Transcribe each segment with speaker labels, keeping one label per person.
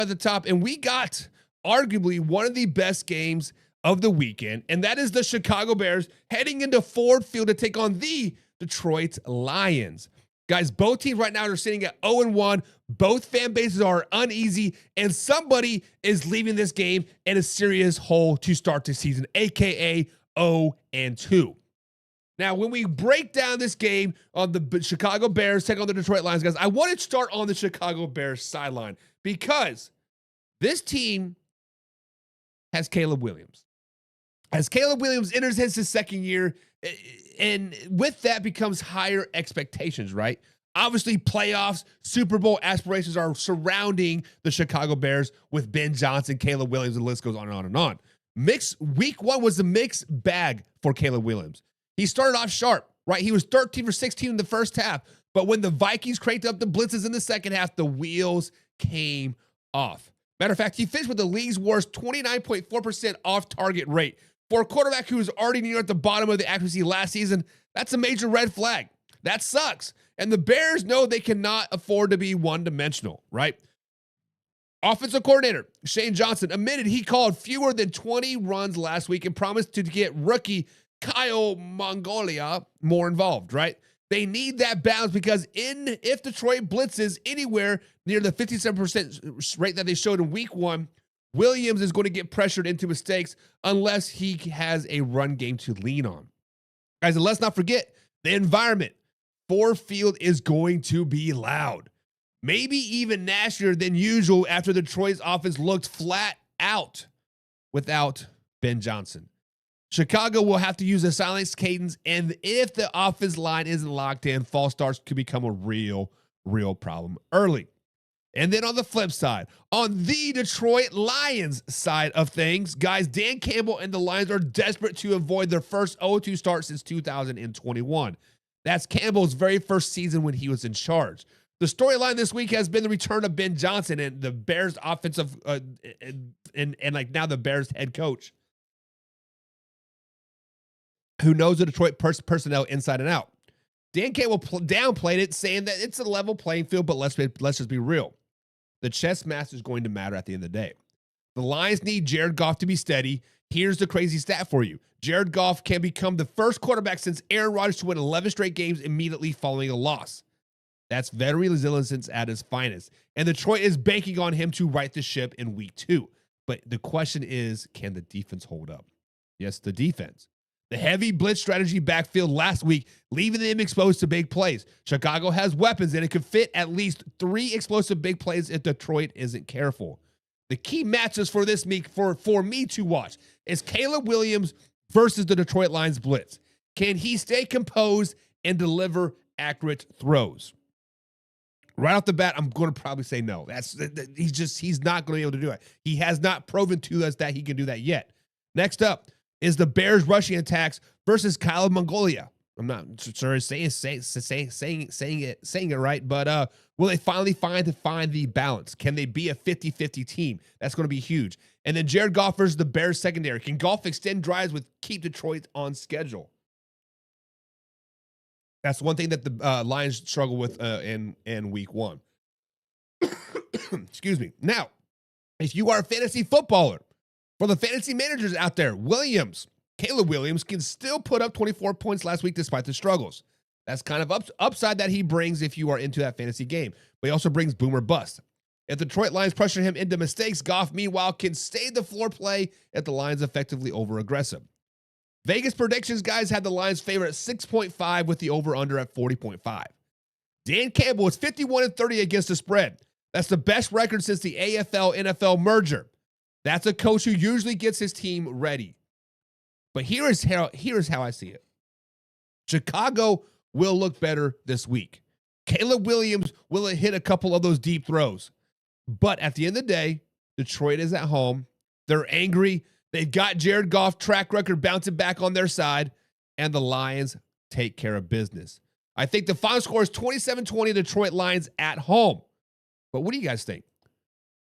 Speaker 1: at the top, and we got arguably one of the best games of the weekend, and that is the Chicago Bears heading into Ford Field to take on the Detroit Lions. Guys, both teams right now are sitting at 0-1. Both fan bases are uneasy, and somebody is leaving this game in a serious hole to start the season, aka 0-2. Now, when we break down this game on the Chicago Bears taking on the Detroit Lions, guys, I want to start on the Chicago Bears sideline because this team has Caleb Williams. As Caleb Williams enters his second year, and with that becomes higher expectations, right? Obviously, playoffs, Super Bowl aspirations are surrounding the Chicago Bears with Ben Johnson, Caleb Williams, and the list goes on and on and on. Week one was a mixed bag for Caleb Williams. He started off sharp, right? He was 13 for 16 in the first half, but when the Vikings cranked up the blitzes in the second half, the wheels came off. Matter of fact, he finished with the league's worst 29.4% off-target rate. For a quarterback who was already near at the bottom of the accuracy last season, that's a major red flag. That sucks. And the Bears know they cannot afford to be one-dimensional, right? Offensive coordinator Shane Johnson admitted he called fewer than 20 runs last week and promised to get rookie Kyle Mongolia more involved, right? They need that balance because if Detroit blitzes anywhere near the 57% rate that they showed in week one, Williams is going to get pressured into mistakes unless he has a run game to lean on. Guys, and let's not forget the environment. Ford Field is going to be loud. Maybe even nastier than usual after Detroit's offense looked flat out without Ben Johnson. Chicago will have to use a silence cadence, and if the offense line isn't locked in, false starts could become a real problem early. And then on the flip side, on the Detroit Lions side of things, guys, Dan Campbell and the Lions are desperate to avoid their first 0-2 start since 2021. That's Campbell's very first season when he was in charge. The storyline this week has been the return of Ben Johnson and the Bears offensive and like now the Bears head coach, who knows the Detroit personnel inside and out. Dan Campbell downplayed it, saying that it's a level playing field, but let's just be real. The chess match is going to matter at the end of the day. The Lions need Jared Goff to be steady. Here's the crazy stat for you. Jared Goff can become the first quarterback since Aaron Rodgers to win 11 straight games immediately following a loss. That's veteran resilience at its finest. And Detroit is banking on him to right the ship in week 2. But the question is, can the defense hold up? Yes, the defense. The heavy blitz strategy backfield last week, leaving them exposed to big plays. Chicago has weapons, and it could fit at least 3 explosive big plays if Detroit isn't careful. The key matches for this week for me to watch is Caleb Williams versus the Detroit Lions blitz. Can he stay composed and deliver accurate throws? Right off the bat, I'm going to probably say no. He's not going to be able to do it. He has not proven to us that he can do that yet. Next up is the Bears rushing attacks versus Kyle Mongolia. I'm not sure saying it right, but will they finally find the balance? Can they be a 50-50 team? That's going to be huge. And then Jared Goff versus the Bears secondary. Can Goff extend drives with keep Detroit on schedule? That's one thing that the Lions struggle with in week 1. Excuse me. Now, if you are a fantasy footballer, for the fantasy managers out there, Caleb Williams can still put up 24 points last week despite the struggles. That's kind of upside that he brings if you are into that fantasy game. But he also brings boom or bust. If the Detroit Lions pressure him into mistakes, Goff, meanwhile, can stay the floor play if the Lions effectively over-aggressive. Vegas predictions, guys, had the Lions favorite at 6.5 with the over-under at 40.5. Dan Campbell is 51-30 against the spread. That's the best record since the AFL-NFL merger. That's a coach who usually gets his team ready. But here is how I see it. Chicago will look better this week. Caleb Williams will hit a couple of those deep throws. But at the end of the day, Detroit is at home. They're angry. They've got Jared Goff track record bouncing back on their side. And the Lions take care of business. I think the final score is 27-20 Detroit Lions at home. But what do you guys think?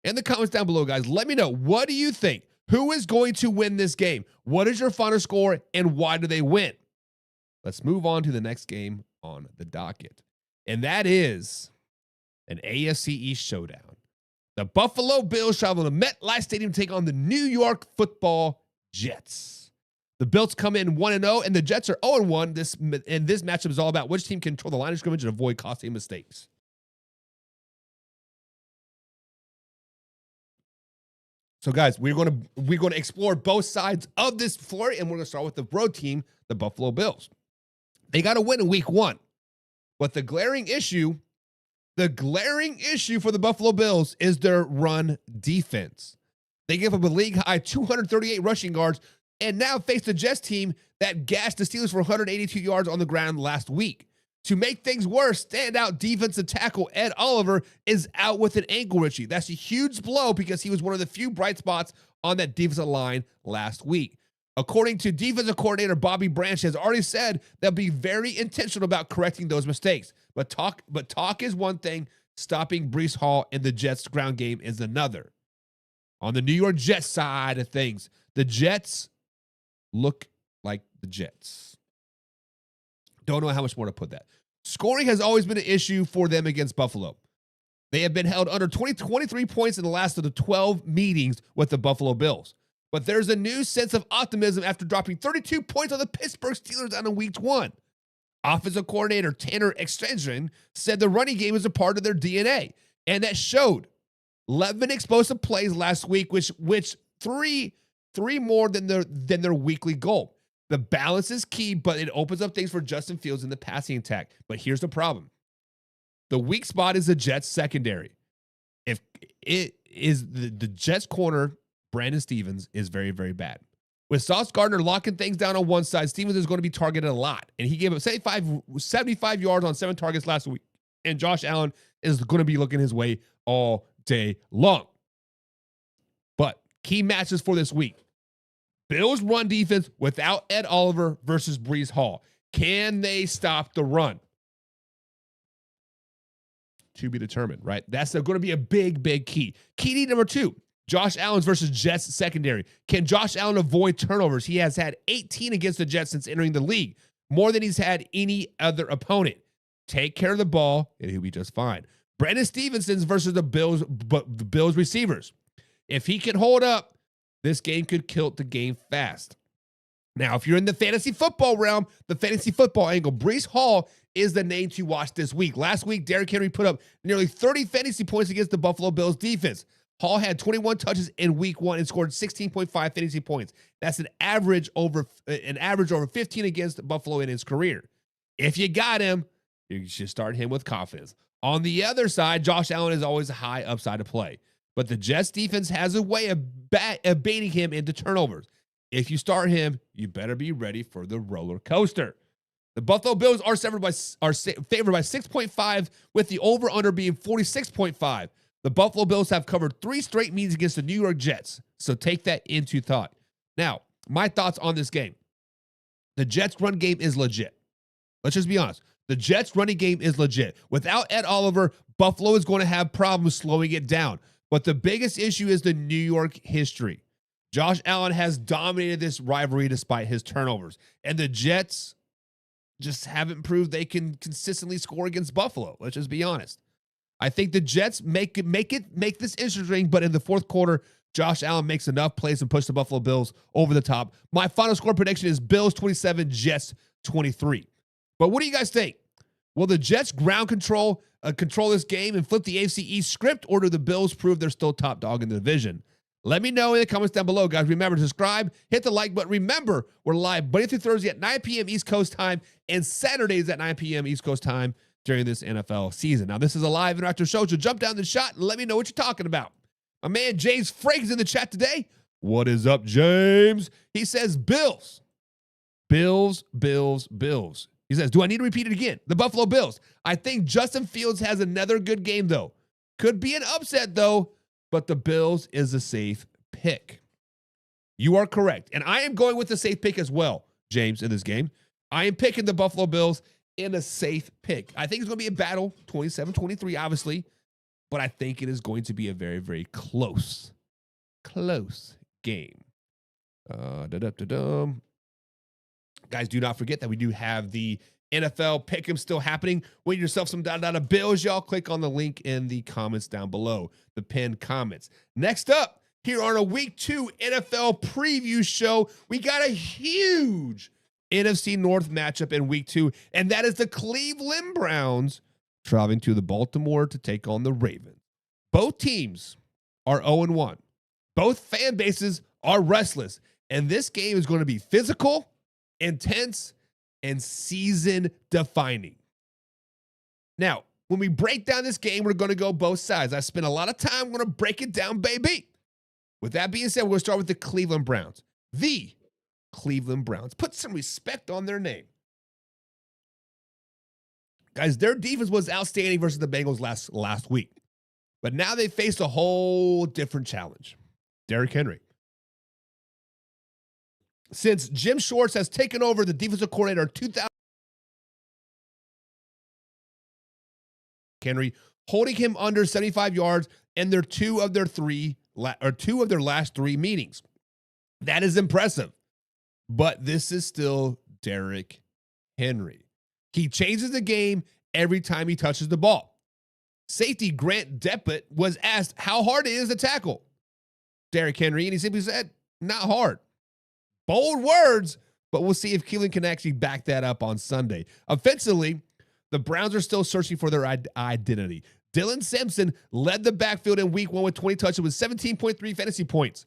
Speaker 1: In the comments down below, guys, let me know. What do you think? Who is going to win this game? What is your final score, and why do they win? Let's move on to the next game on the docket. And that is an AFC East showdown. The Buffalo Bills travel to MetLife Stadium to take on the New York Football Jets. The Bills come in 1-0, and the Jets are 0-1. This matchup is all about which team can control the line of scrimmage and avoid costly mistakes. So, guys, we're going to explore both sides of this floor, and we're going to start with the road team, the Buffalo Bills. They got to win in week 1. But the glaring issue for the Buffalo Bills is their run defense. They give up a league-high 238 rushing yards and now face the Jets team that gashed the Steelers for 182 yards on the ground last week. To make things worse, standout defensive tackle Ed Oliver is out with an ankle injury. That's a huge blow because he was one of the few bright spots on that defensive line last week. According to defensive coordinator Bobby Branch, has already said they'll be very intentional about correcting those mistakes. But talk is one thing, stopping Breece Hall in the Jets' ground game is another. On the New York Jets side of things, the Jets look like the Jets. Don't know how much more to put that. Scoring has always been an issue for them against Buffalo. They have been held under 23 points in the last of the 12 meetings with the Buffalo Bills. But there's a new sense of optimism after dropping 32 points on the Pittsburgh Steelers on week 1. Offensive coordinator Tanner Extendron said the running game is a part of their DNA, and that showed. 11 explosive plays last week, which three more than their weekly goal. The balance is key, but it opens up things for Justin Fields in the passing attack. But here's the problem. The weak spot is the Jets secondary. If it is the Jets corner, Brandon Stevens is very, very bad. With Sauce Gardner locking things down on one side, Stevens is going to be targeted a lot. And he gave up 75 yards on 7 targets last week. And Josh Allen is going to be looking his way all day long. But key matches for this week. Bills run defense without Ed Oliver versus Breece Hall. Can they stop the run? To be determined, right? That's going to be a big, big key. Key number 2, Josh Allen's versus Jets secondary. Can Josh Allen avoid turnovers? He has had 18 against the Jets since entering the league, more than he's had any other opponent. Take care of the ball, and he'll be just fine. Brandon Stevenson's versus the Bills receivers. If he can hold up, this game could kill the game fast. Now, if you're in the fantasy football realm, the fantasy football angle, Breece Hall is the name to watch this week. Last week, Derrick Henry put up nearly 30 fantasy points against the Buffalo Bills defense. Hall had 21 touches in week 1 and scored 16.5 fantasy points. That's an average over 15 against Buffalo in his career. If you got him, you should start him with confidence. On the other side, Josh Allen is always a high upside to play. But the Jets defense has a way of baiting him into turnovers. If you start him, you better be ready for the roller coaster. The Buffalo Bills are favored by 6.5, with the over-under being 46.5. The Buffalo Bills have covered 3 straight meetings against the New York Jets, so take that into thought. Now, my thoughts on this game. The Jets' run game is legit. Let's just be honest. The Jets' running game is legit. Without Ed Oliver, Buffalo is going to have problems slowing it down. But the biggest issue is the New York history. Josh Allen has dominated this rivalry despite his turnovers. And the Jets just haven't proved they can consistently score against Buffalo. Let's just be honest. I think the Jets make this interesting, but in the fourth quarter, Josh Allen makes enough plays and push the Buffalo Bills over the top. My final score prediction is Bills 27, Jets 23. But what do you guys think? Will the Jets ground control this game and flip the AFC East script, or do the Bills prove they're still top dog in the division? Let me know in the comments down below, guys. Remember to subscribe, hit the like button. Remember, we're live Monday through Thursday at 9 p.m. East Coast time and Saturdays at 9 p.m. East Coast time during this NFL season. Now, this is a live interactive show, so jump down the shot and let me know what you're talking about. My man James Frank's in the chat today. What is up, James? He says Bills. Bills, Bills, Bills. He says, do I need to repeat it again? The Buffalo Bills. I think Justin Fields has another good game, though. Could be an upset, though, but the Bills is a safe pick. You are correct. And I am going with the safe pick as well, James, in this game. I am picking the Buffalo Bills in a safe pick. I think it's going to be a battle, 27-23, obviously, but I think it is going to be a very, very close game. Guys, do not forget that we do have the NFL pick'em still happening. Win yourself some dollar bills, y'all. Click on the link in the comments down below, the pinned comments. Next up, here on a week 2 NFL preview show, we got a huge NFC North matchup in week 2, and that is the Cleveland Browns traveling to the Baltimore to take on the Ravens. Both teams are 0-1. Both fan bases are restless, and this game is going to be physical, intense, and season-defining. Now, when we break down this game, we're going to go both sides. I spent a lot of time going to break it down, baby. With that being said, we're going to start with the Cleveland Browns. The Cleveland Browns. Put some respect on their name. Guys, their defense was outstanding versus the Bengals last week. But now they face a whole different challenge. Derrick Henry. Since Jim Schwartz has taken over the defensive coordinator in 2000, Henry holding him under 75 yards in their two of their last 3 meetings. That is impressive. But this is still Derrick Henry. He changes the game every time he touches the ball. Safety Grant Delpit was asked how hard it is to tackle Derrick Henry, and he simply said, not hard. Bold words, but we'll see if Cleveland can actually back that up on Sunday. Offensively, the Browns are still searching for their identity. Dylan Sampson led the backfield in week 1 with 20 touches with 17.3 fantasy points.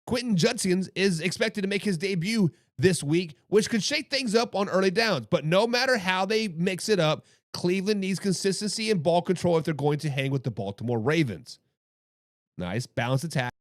Speaker 1: Quentin Judson is expected to make his debut this week, which could shake things up on early downs. But no matter how they mix it up, Cleveland needs consistency and ball control if they're going to hang with the Baltimore Ravens. Nice balanced attack.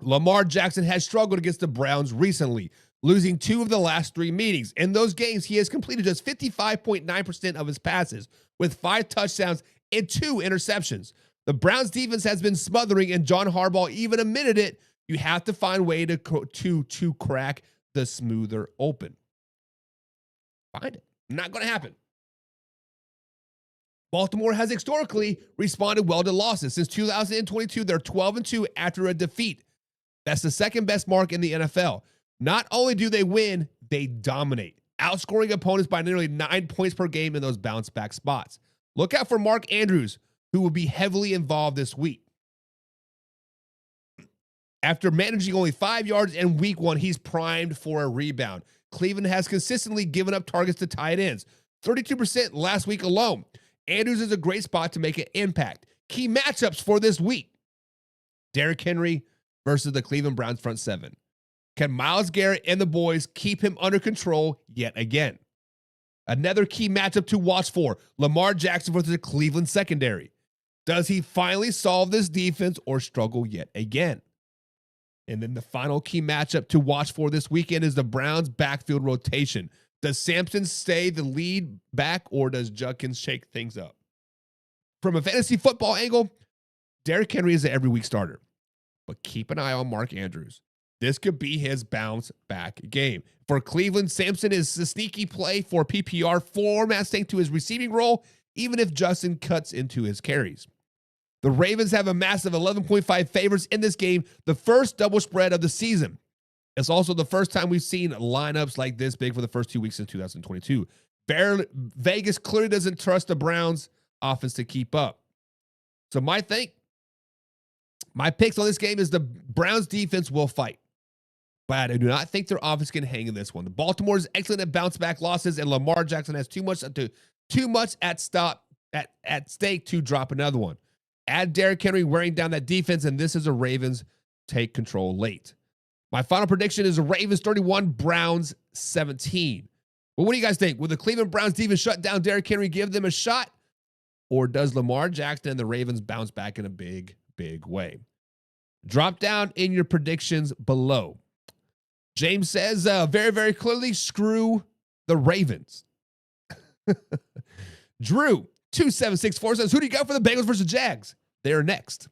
Speaker 1: Lamar Jackson has struggled against the Browns recently, losing 2 of the last 3 meetings. In those games, he has completed just 55.9% of his passes with 5 touchdowns and 2 interceptions. The Browns defense has been smothering, and John Harbaugh even admitted it. You have to find a way to crack the smoother open. Find it. Not going to happen. Baltimore has historically responded well to losses. Since 2022, they're 12-2 after a defeat. That's the second best mark in the NFL. Not only do they win, they dominate, outscoring opponents by nearly 9 points per game in those bounce back spots. Look out for Mark Andrews, who will be heavily involved this week. After managing only 5 yards in week 1, he's primed for a rebound. Cleveland has consistently given up targets to tight ends, 32% last week alone. Andrews is a great spot to make an impact. Key matchups for this week: Derrick Henry versus the Cleveland Browns front 7. Can Myles Garrett and the boys keep him under control yet again? Another key matchup to watch for: Lamar Jackson versus the Cleveland secondary. Does he finally solve this defense or struggle yet again? And then the final key matchup to watch for this weekend is the Browns backfield rotation. Does Sampson stay the lead back, or does Judkins shake things up? From a fantasy football angle, Derrick Henry is an every week starter. But keep an eye on Mark Andrews. This could be his bounce back game. For Cleveland, Sampson is a sneaky play for PPR format thanks to his receiving role, even if Justin cuts into his carries. The Ravens have a massive 11.5 favorites in this game, the first double spread of the season. It's also the first time we've seen lineups like this big for the first 2 weeks in 2022. Vegas clearly doesn't trust the Browns offense to keep up. So my picks on this game is the Browns defense will fight, but I do not think their offense can hang in this one. The Baltimore is excellent at bounce back losses, and Lamar Jackson has too much at stake to drop another one. Add Derrick Henry wearing down that defense, and this is a Ravens take control late. My final prediction is a Ravens 31, Browns 17. Well, what do you guys think? Will the Cleveland Browns defense shut down Derrick Henry, give them a shot? Or does Lamar Jackson and the Ravens bounce back in a big way? Drop down in your predictions below. James says very, very clearly, screw the Ravens. Drew 2764 says, who do you got for the Bengals versus Jags? They're next.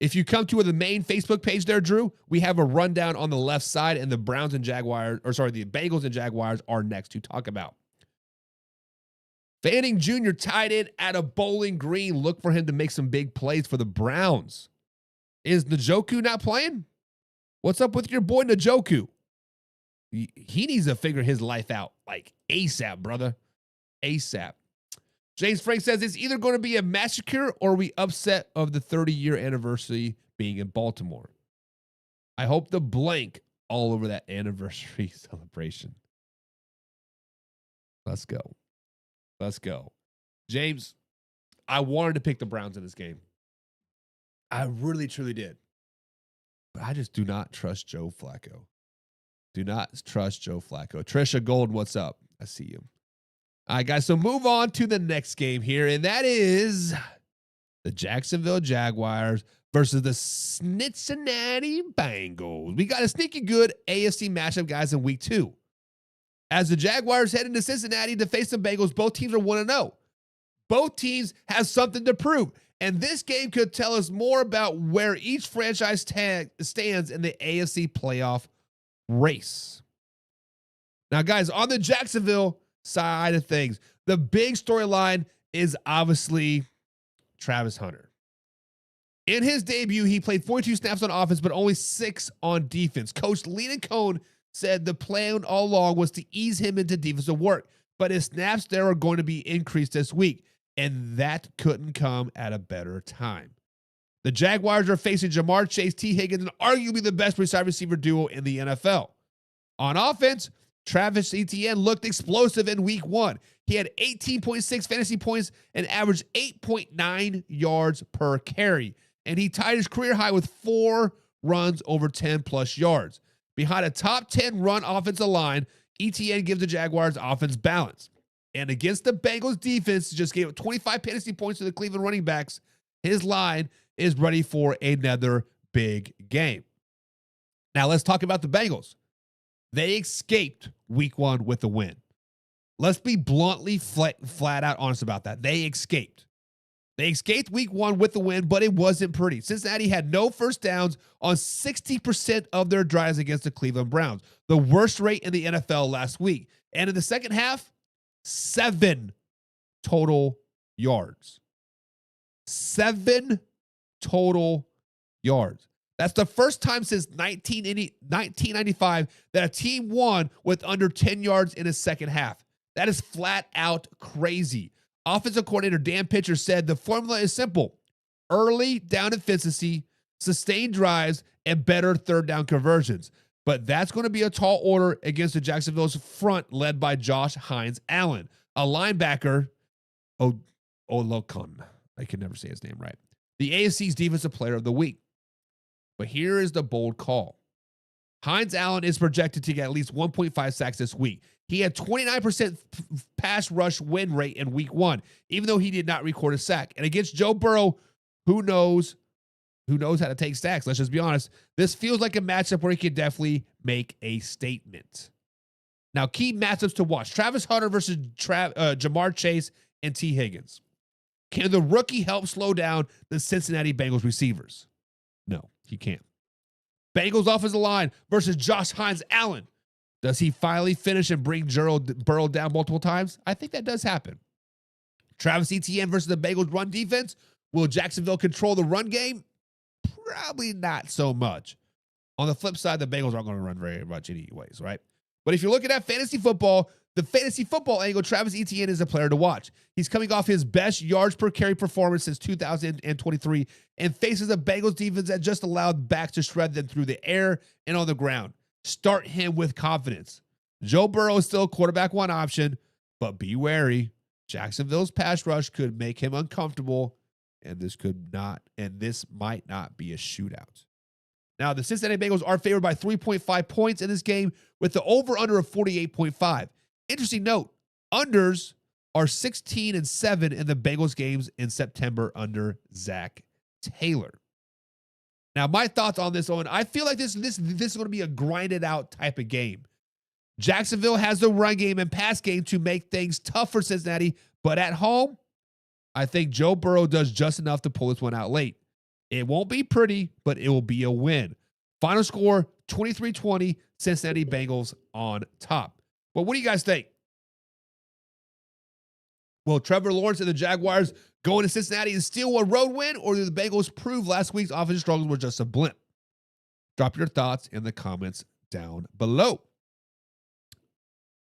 Speaker 1: If you come to the main Facebook page there, Drew, we have a rundown on the left side, and the the Bengals and Jaguars are next to talk about. Fanning Jr. tied in at a Bowling Green. Look for him to make some big plays for the Browns. Is Njoku not playing? What's up with your boy Njoku? He needs to figure his life out like ASAP, brother. ASAP. James Frank says it's either going to be a massacre or we upset of the 30-year anniversary being in Baltimore. I hope the blank all over that anniversary celebration. Let's go. Let's go. James, I wanted to pick the Browns in this game. I really, truly did. But I just do not trust Joe Flacco. Do not trust Joe Flacco. Trisha Gold, what's up? I see you. All right, guys, so move on to the next game here, and that is the Jacksonville Jaguars versus the Cincinnati Bengals. We got a sneaky good AFC matchup, guys, in week 2. As the Jaguars head into Cincinnati to face the Bengals, both teams are 1-0. Both teams have something to prove, and this game could tell us more about where each franchise stands in the AFC playoff race. Now, guys, on the Jacksonville side of things, the big storyline is obviously Travis Hunter. In his debut, he played 42 snaps on offense, but only 6 on defense. Coach Leland Cohn said the plan all along was to ease him into defensive work, but his snaps there are going to be increased this week, and that couldn't come at a better time. The Jaguars are facing Jamar Chase, T. Higgins, and arguably the best wide receiver duo in the NFL. On offense, Travis Etienne looked explosive in week 1. He had 18.6 fantasy points and averaged 8.9 yards per carry, and he tied his career high with 4 runs over 10-plus yards. Behind a top 10 run offensive line, Etienne gives the Jaguars offense balance. And against the Bengals defense, just gave up 25 fantasy points to the Cleveland running backs. His line is ready for another big game. Now let's talk about the Bengals. They escaped week 1 with a win. Let's be bluntly flat out honest about that. They escaped. They escaped week 1 with the win, but it wasn't pretty. Cincinnati had no first downs on 60% of their drives against the Cleveland Browns, the worst rate in the NFL last week. And in the second half, 7 total yards. 7 total yards. That's the first time since 1995 that a team won with under 10 yards in a second half. That is flat out crazy. Offensive coordinator Dan Pitcher said the formula is simple: early down efficiency, sustained drives, and better third down conversions. But that's going to be a tall order against the Jacksonville's front led by Josh Hines Allen, a linebacker, Olokun. I can never say his name right. The AFC's Defensive Player of the Week. But here is the bold call. Hines Allen is projected to get at least 1.5 sacks this week. He had 29% pass rush win rate in week 1, even though he did not record a sack. And against Joe Burrow, who knows how to take sacks? Let's just be honest. This feels like a matchup where he could definitely make a statement. Now, key matchups to watch: Travis Hunter versus Jamar Chase and T. Higgins. Can the rookie help slow down the Cincinnati Bengals receivers? No, he can't. Bengals offensive line versus Josh Hines Allen. Does he finally finish and bring Burrow down multiple times? I think that does happen. Travis Etienne versus the Bengals run defense. Will Jacksonville control the run game? Probably not so much. On the flip side, the Bengals aren't going to run very much anyways, right? But if you're looking at fantasy football, the fantasy football angle, Travis Etienne is a player to watch. He's coming off his best yards per carry performance since 2023 and faces a Bengals defense that just allowed backs to shred them through the air and on the ground. Start him with confidence. Joe Burrow is still a quarterback 1 option, but be wary. Jacksonville's pass rush could make him uncomfortable, and this might not be a shootout. Now, the Cincinnati Bengals are favored by 3.5 points in this game with the over-under of 48.5. Interesting note, unders are 16-7 in the Bengals games in September under Zach Taylor. Now, my thoughts on this one, I feel like this is going to be a grinded out type of game. Jacksonville has the run game and pass game to make things tough for Cincinnati, but at home, I think Joe Burrow does just enough to pull this one out late. It won't be pretty, but it will be a win. Final score, 23-20, Cincinnati Bengals on top. Well, what do you guys think? Will Trevor Lawrence and the Jaguars go into Cincinnati and steal a road win, or do the Bengals prove last week's offensive struggles were just a blimp? Drop your thoughts in the comments down below.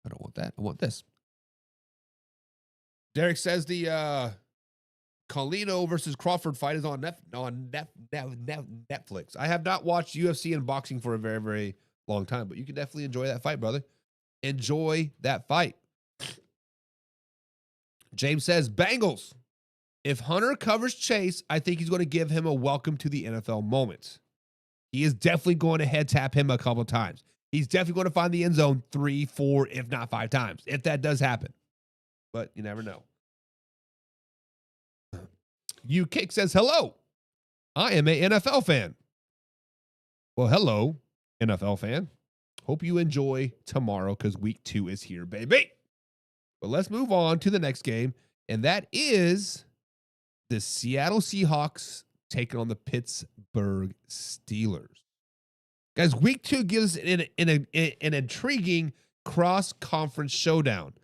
Speaker 1: I don't want that. I want this. Derek says the Colino versus Crawford fight is on Netflix. I have not watched UFC and boxing for a very, very long time, but you can definitely enjoy that fight, brother. Enjoy that fight. James says, Bengals. If Hunter covers Chase, I think he's going to give him a welcome to the NFL moment. He is definitely going to head tap him a couple of times. He's definitely going to find the end zone 3, 4, if not 5 times, if that does happen. But you never know. U-Kick says, hello. I am a NFL fan. Well, hello, NFL fan. Hope you enjoy tomorrow because week 2 is here, baby. But let's move on to the next game, and that is the Seattle Seahawks taking on the Pittsburgh Steelers. Guys, week 2 gives an intriguing cross-conference showdown.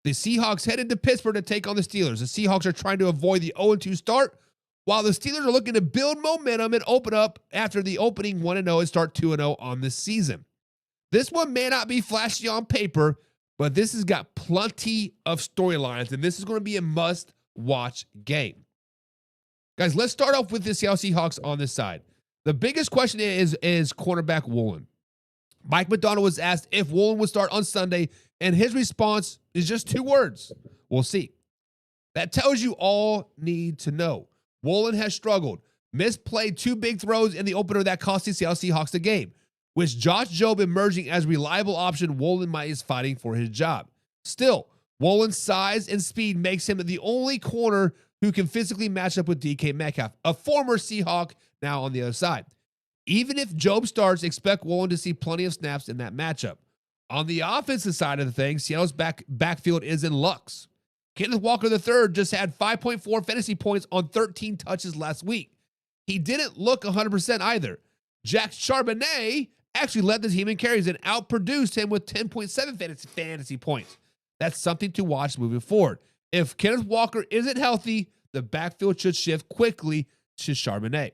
Speaker 1: The Seahawks headed to Pittsburgh to take on the Steelers. The Seahawks are trying to avoid the 0-2 start, while the Steelers are looking to build momentum and open up after the opening 1-0 and start 2-0 on the season. This one may not be flashy on paper, but this has got plenty of storylines, and this is going to be a must-watch game. Guys, let's start off with the Seattle Seahawks on this side. The biggest question is cornerback Woolen. Mike McDonald was asked if Woolen would start on Sunday, and his response is just 2 words. We'll see. That tells you all need to know. Woolen has struggled, misplayed 2 big throws in the opener that cost the Seattle Seahawks the game. With Josh Jobe emerging as reliable option, Woolen is fighting for his job. Still, Woolen's size and speed makes him the only corner who can physically match up with DK Metcalf, a former Seahawk now on the other side. Even if Jobe starts, expect Woolen to see plenty of snaps in that matchup. On the offensive side of the thing, Seattle's backfield is in lux. Kenneth Walker III just had 5.4 fantasy points on 13 touches last week. He didn't look 100% either. Jack Charbonnet actually led the team in carries and outproduced him with 10.7 fantasy points. That's something to watch moving forward. If Kenneth Walker isn't healthy, the backfield should shift quickly to Charbonnet.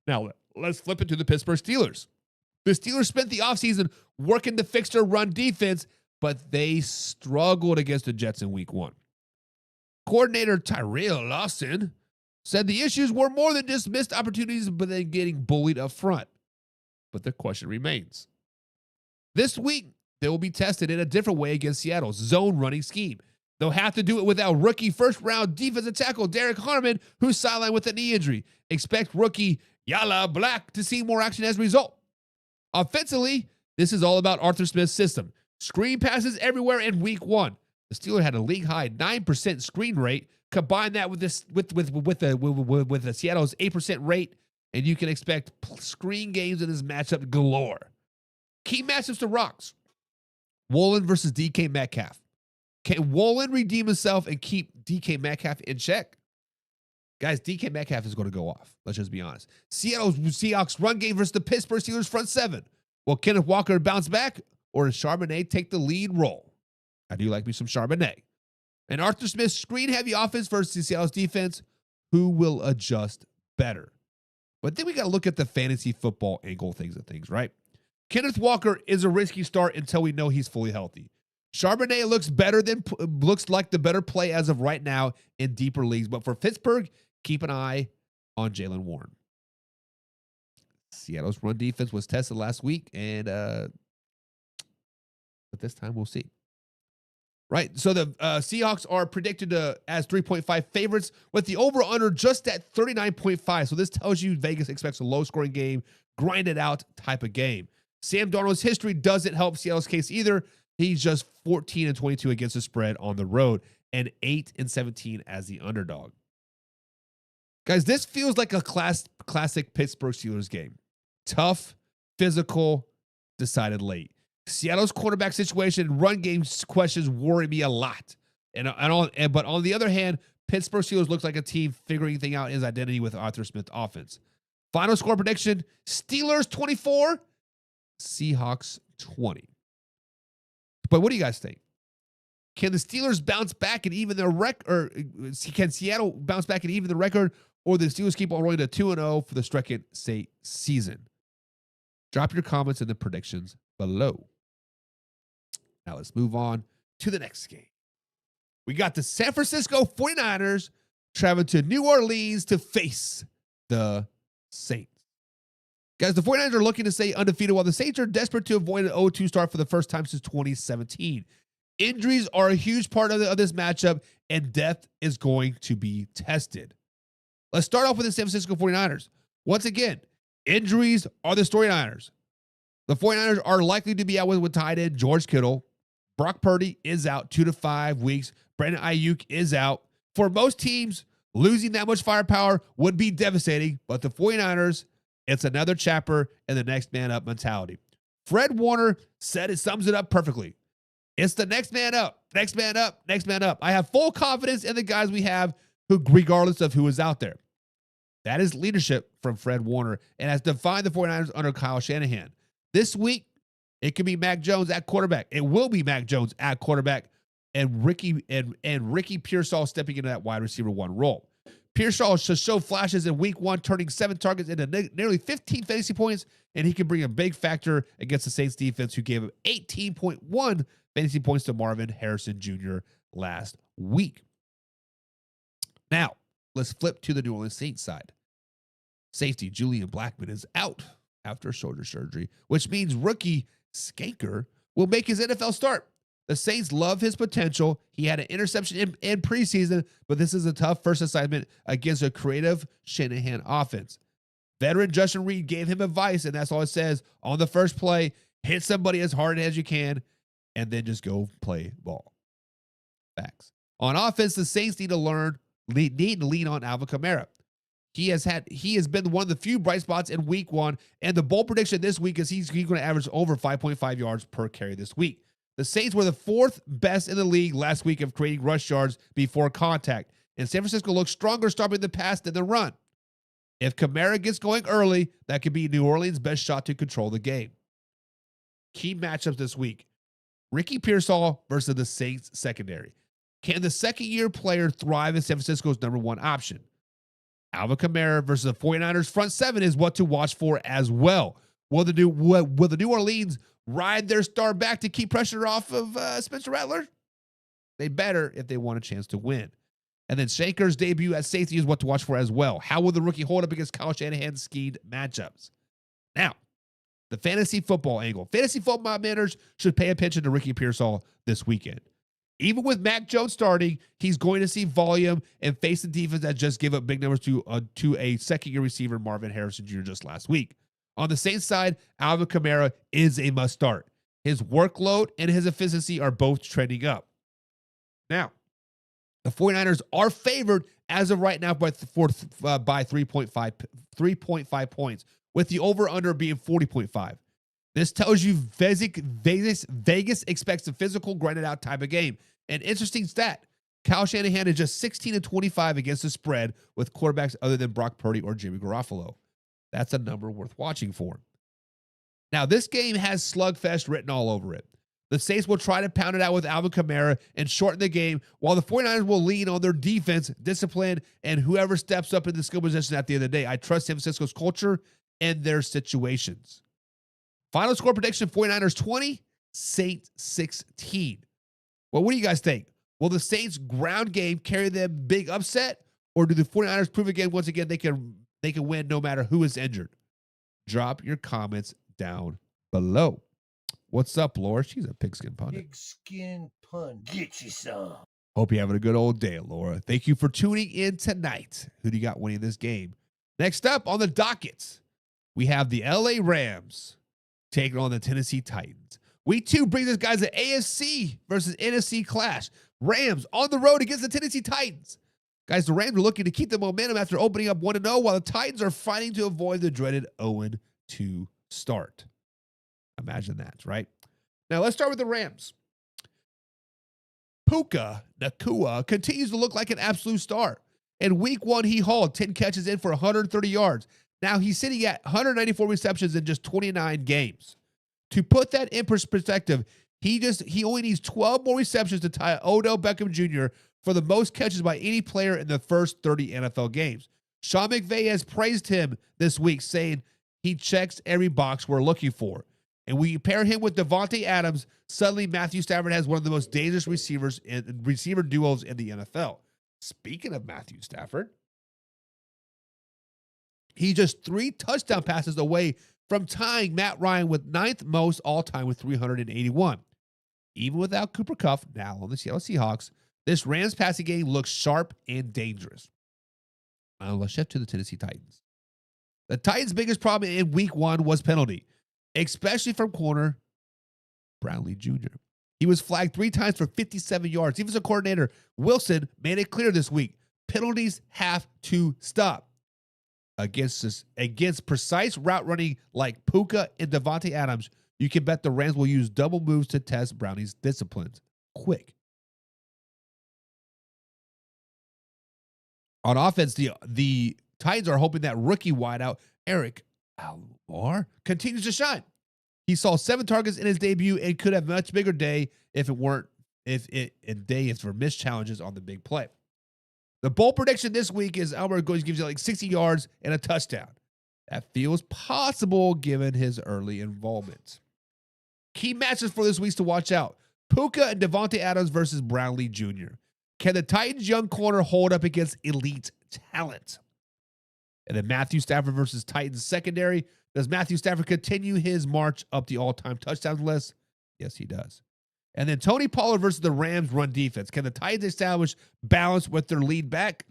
Speaker 1: Now, let's flip it to the Pittsburgh Steelers. The Steelers spent the offseason working to fix their run defense, but they struggled against the Jets in week 1. Coordinator Tyrell Lawson said the issues were more than just missed opportunities, but then getting bullied up front. But the question remains. This week, they will be tested in a different way against Seattle's zone running scheme. They'll have to do it without rookie first-round defensive tackle Derek Harmon, who's sidelined with a knee injury. Expect rookie Yala Black to see more action as a result. Offensively, this is all about Arthur Smith's system. Screen passes everywhere in week 1. The Steelers had a league-high 9% screen rate. Combine that with the Seattle's 8% rate, and you can expect screen games in this matchup galore. Key matchups to rocks. Woolen versus DK Metcalf. Can Woolen redeem himself and keep DK Metcalf in check? Guys, DK Metcalf is going to go off. Let's just be honest. Seattle's Seahawks run game versus the Pittsburgh Steelers front 7. Will Kenneth Walker bounce back, or does Charbonnet take the lead role? I do like me some Charbonnet. And Arthur Smith's screen-heavy offense versus Seattle's defense. Who will adjust better? But then we got to look at the fantasy football angle things, right? Kenneth Walker is a risky start until we know he's fully healthy. Charbonnet looks like the better play as of right now in deeper leagues. But for Pittsburgh, keep an eye on Jaylen Warren. Seattle's run defense was tested last week, and but this time we'll see. Right, so the Seahawks are predicted as 3.5 favorites with the over-under just at 39.5. So this tells you Vegas expects a low-scoring game, grind it out type of game. Sam Darnold's history doesn't help Seattle's case either. He's just 14-22 against the spread on the road and 8-17 as the underdog. Guys, this feels like a classic Pittsburgh Steelers game. Tough, physical, decided late. Seattle's quarterback situation and run game questions worry me a lot. But on the other hand, Pittsburgh Steelers looks like a team figuring things out his identity with Arthur Smith offense. Final score prediction, Steelers 24, Seahawks 20. But what do you guys think? Can the Steelers bounce back and even their record, or can Seattle bounce back and even the record, or the Steelers keep on rolling to 2-0 for the second straight season? Drop your comments in the predictions below. Now let's move on to the next game. We got the San Francisco 49ers traveling to New Orleans to face the Saints. Guys, the 49ers are looking to stay undefeated while the Saints are desperate to avoid an 0-2 start for the first time since 2017. Injuries are a huge part of this matchup, and depth is going to be tested. Let's start off with the San Francisco 49ers. Once again, injuries are the storyliners. The 49ers are likely to be out with tight end George Kittle. Brock Purdy is out 2 to 5 weeks. Brandon Ayuk is out. For most teams, losing that much firepower would be devastating, but the 49ers, it's another chapter in the next man up mentality. Fred Warner said it sums it up perfectly. It's the next man up, next man up, next man up. I have full confidence in the guys we have, who, regardless of who is out there. That is leadership from Fred Warner and has defined the 49ers under Kyle Shanahan. This week, it could be Mac Jones at quarterback. It will be Mac Jones at quarterback and Ricky Pearsall stepping into that wide receiver 1 role. Pearsall should show flashes in week 1, turning 7 targets into nearly 15 fantasy points, and he can bring a big factor against the Saints defense, who gave him 18.1 fantasy points to Marvin Harrison Jr. last week. Now, let's flip to the New Orleans Saints side. Safety Julian Blackmon is out after shoulder surgery, which means rookie Skanker will make his NFL start. The Saints love his potential. He had an interception in preseason, but this is a tough first assignment against a creative Shanahan offense. Veteran Justin Reed gave him advice, and that's all it says on the first play. Hit somebody as hard as you can, and then just go play ball. Facts. On offense, the Saints need to lean on Alvin Kamara. He has been one of the few bright spots in week 1, and the bold prediction this week is he's going to average over 5.5 yards per carry this week. The Saints were the 4th best in the league last week of creating rush yards before contact, and San Francisco looks stronger stopping the pass than the run. If Kamara gets going early, that could be New Orleans' best shot to control the game. Key matchups this week: Ricky Pearsall versus the Saints secondary. Can the second-year player thrive as San Francisco's #1 option? Alvin Kamara versus the 49ers front 7 is what to watch for as well. Will the New Orleans ride their star back to keep pressure off of Spencer Rattler? They better if they want a chance to win. And then Shanker's debut at safety is what to watch for as well. How will the rookie hold up against Kyle Shanahan's scheme matchups? Now, the fantasy football angle. Fantasy football managers should pay attention to Ricky Pearsall this weekend. Even with Mac Jones starting, he's going to see volume and face the defense that just gave up big numbers to a second-year receiver, Marvin Harrison Jr., just last week. On the Saints side, Alvin Kamara is a must-start. His workload and his efficiency are both trending up. Now, the 49ers are favored as of right now by 3.5 points, with the over-under being 40.5. This tells you Vegas expects a physical, grinded-out type of game. An interesting stat: Kyle Shanahan is just 16-25 against the spread with quarterbacks other than Brock Purdy or Jimmy Garoppolo. That's a number worth watching for. Now, this game has slugfest written all over it. The Saints will try to pound it out with Alvin Kamara and shorten the game, while the 49ers will lean on their defense, discipline, and whoever steps up in the skill position at the end of the day. I trust San Francisco's culture and their situations. Final score prediction: 49ers 20, Saints 16. Well, what do you guys think? Will the Saints' ground game carry them big upset, or do the 49ers prove again, once again, they can win no matter who is injured? Drop your comments down below. What's up, Laura? She's a pigskin pundit.
Speaker 2: Pigskin pun. Get you some.
Speaker 1: Hope you're having a good old day, Laura. Thank you for tuning in tonight. Who do you got winning this game? Next up on the docket, we have the LA Rams taking on the Tennessee Titans. Week 2 brings us, guys, an AFC versus NFC clash. Rams on the road against the Tennessee Titans. Guys, the Rams are looking to keep the momentum after opening up 1-0, while the Titans are fighting to avoid the dreaded 0-2 start. Imagine that, right? Now, let's start with the Rams. Puka Nacua continues to look like an absolute star. In week 1, he hauled 10 catches in for 130 yards. Now he's sitting at 194 receptions in just 29 games. To put that in perspective, he only needs 12 more receptions to tie Odell Beckham Jr. for the most catches by any player in the first 30 NFL games. Sean McVay has praised him this week, saying he checks every box we're looking for. And we pair him with Devontae Adams, suddenly Matthew Stafford has one of the most dangerous receiver duos in the NFL. Speaking of Matthew Stafford, he just 3 touchdown passes away from tying Matt Ryan with 9th most all-time with 381. Even without Cooper Kupp, now on the Seattle Seahawks, this Rams passing game looks sharp and dangerous. Now let's shift to the Tennessee Titans. The Titans' biggest problem in week 1 was penalty, especially from corner Brownlee Jr. He was flagged 3 times for 57 yards. Defensive coordinator Wilson made it clear this week, penalties have to stop. Against precise route running like Puka and Devontae Adams, you can bet the Rams will use double moves to test Brownlee's disciplines. Quick. On offense, the Titans are hoping that rookie wideout Eric Alomar continues to shine. He saw 7 targets in his debut and could have a much bigger day if for missed challenges on the big play. The bold prediction this week is Alomar gives you like 60 yards and a touchdown. That feels possible given his early involvement. Key matches for this week to watch out. Puka and Devontae Adams versus Brownlee Jr. Can the Titans' young corner hold up against elite talent? And then Matthew Stafford versus Titans secondary. Does Matthew Stafford continue his march up the all-time touchdowns list? Yes, he does. And then Tony Pollard versus the Rams run defense. Can the Titans establish balance with their lead back?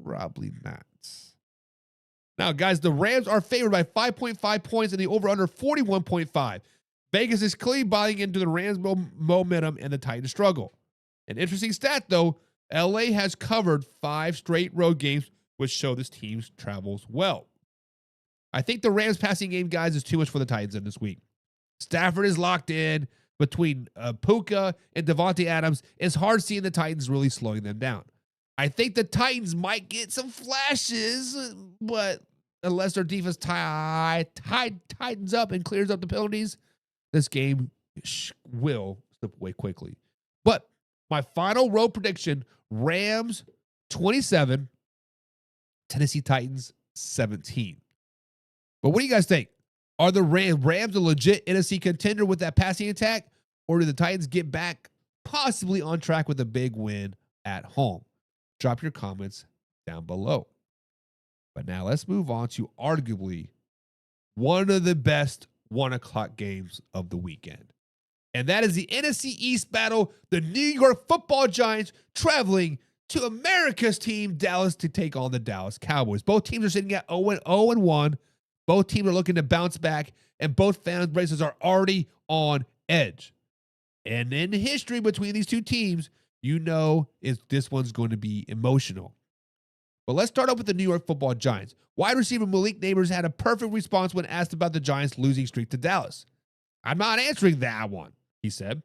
Speaker 1: Probably not. Now, guys, the Rams are favored by 5.5 points and the over-under 41.5. Vegas is clearly buying into the Rams' momentum and the Titans' struggle. An interesting stat, though, LA has covered 5 straight road games, which show this team travels well. I think the Rams passing game, guys, is too much for the Titans in this week. Stafford is locked in between Puka and Devontae Adams. It's hard seeing the Titans really slowing them down. I think the Titans might get some flashes, but unless their defense tightens up and clears up the penalties, this game will slip away quickly. But my final road prediction, Rams 27, Tennessee Titans 17. But what do you guys think? Are the Rams a legit NFC contender with that passing attack? Or do the Titans get back possibly on track with a big win at home? Drop your comments down below. But now let's move on to arguably one of the best 1 o'clock games of the weekend. And that is the NFC East battle, the New York Football Giants traveling to America's team, Dallas, to take on the Dallas Cowboys. Both teams are sitting at 0-1. Both teams are looking to bounce back, and both fan bases are already on edge. And in history between these two teams, you know this one's going to be emotional. But let's start off with the New York Football Giants. Wide receiver Malik Neighbors had a perfect response when asked about the Giants' losing streak to Dallas. "I'm not answering that one," he said.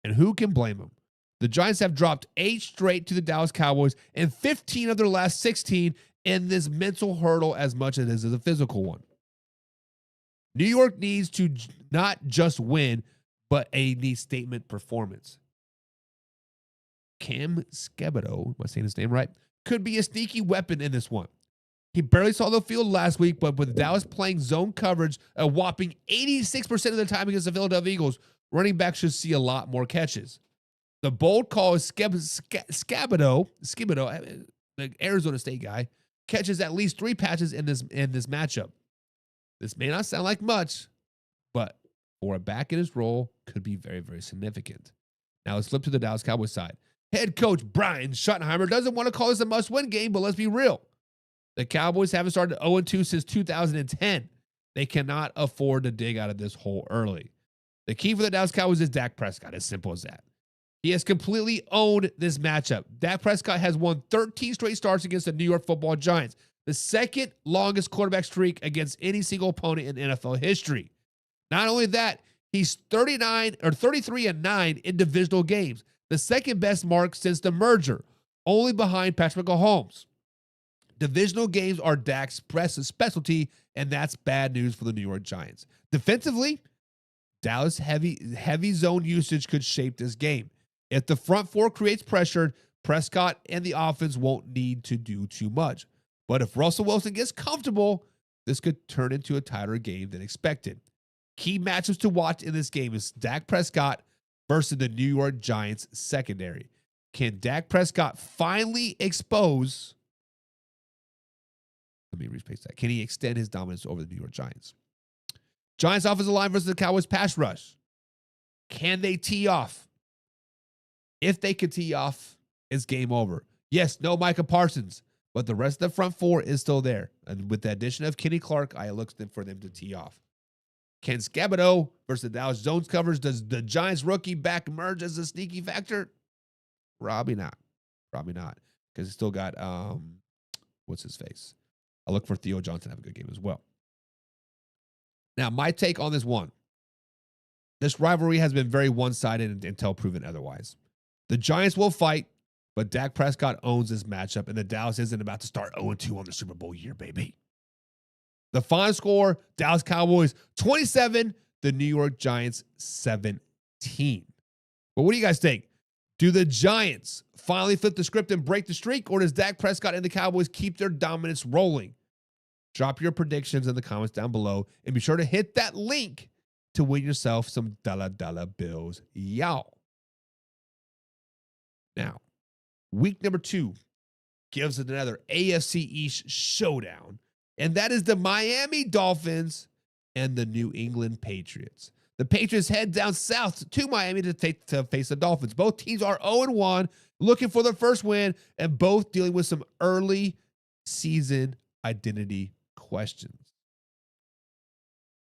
Speaker 1: And who can blame him? The Giants have dropped 8 straight to the Dallas Cowboys and 15 of their last 16 in this mental hurdle as much as it is a physical one. New York needs to not just win, but a needs statement performance. Cam Scabato, am I saying his name right, could be a sneaky weapon in this one. He barely saw the field last week, but with Dallas playing zone coverage a whopping 86% of the time against the Philadelphia Eagles, running backs should see a lot more catches. The bold call is Scabato, the Arizona State guy, catches at least 3 passes in this matchup. This may not sound like much, but for a back in his role, could be very, very significant. Now let's flip to the Dallas Cowboys side. Head coach Brian Schottenheimer doesn't want to call this a must-win game, but let's be real. The Cowboys haven't started 0-2 since 2010. They cannot afford to dig out of this hole early. The key for the Dallas Cowboys is Dak Prescott, as simple as that. He has completely owned this matchup. Dak Prescott has won 13 straight starts against the New York Football Giants, the second longest quarterback streak against any single opponent in NFL history. Not only that, he's 33-9 in divisional games, the second best mark since the merger, only behind Patrick Mahomes. Divisional games are Dak's specialty, and that's bad news for the New York Giants. Defensively, Dallas' heavy zone usage could shape this game. If the front four creates pressure, Prescott and the offense won't need to do too much. But if Russell Wilson gets comfortable, this could turn into a tighter game than expected. Key matchups to watch in this game is Dak Prescott versus the New York Giants secondary. Can Dak Prescott finally expose? Let me rephrase that. Can he extend his dominance over the New York Giants? Giants offensive line versus the Cowboys pass rush. Can they tee off? If they can tee off, it's game over. Yes, no Micah Parsons, but the rest of the front four is still there. And with the addition of Kenny Clark, I look for them to tee off. Can Scabado versus the Dallas Jones covers? Does the Giants rookie back emerge as a sneaky factor? Probably not. Probably not. Because he still got, what's his face? I look for Theo Johnson to have a good game as well. Now, my take on this one. This rivalry has been very one-sided until proven otherwise. The Giants will fight, but Dak Prescott owns this matchup, and the Dallas isn't about to start 0-2 on the Super Bowl year, baby. The final score, Dallas Cowboys 27, the New York Giants 17. But what do you guys think? Do the Giants finally flip the script and break the streak, or does Dak Prescott and the Cowboys keep their dominance rolling? Drop your predictions in the comments down below, and be sure to hit that link to win yourself some dollar bills, y'all. Now, week number 2 gives us another AFC East showdown, and that is the Miami Dolphins and the New England Patriots. The Patriots head down south to Miami to face the Dolphins. Both teams are 0-1, looking for their first win, and both dealing with some early season identity questions.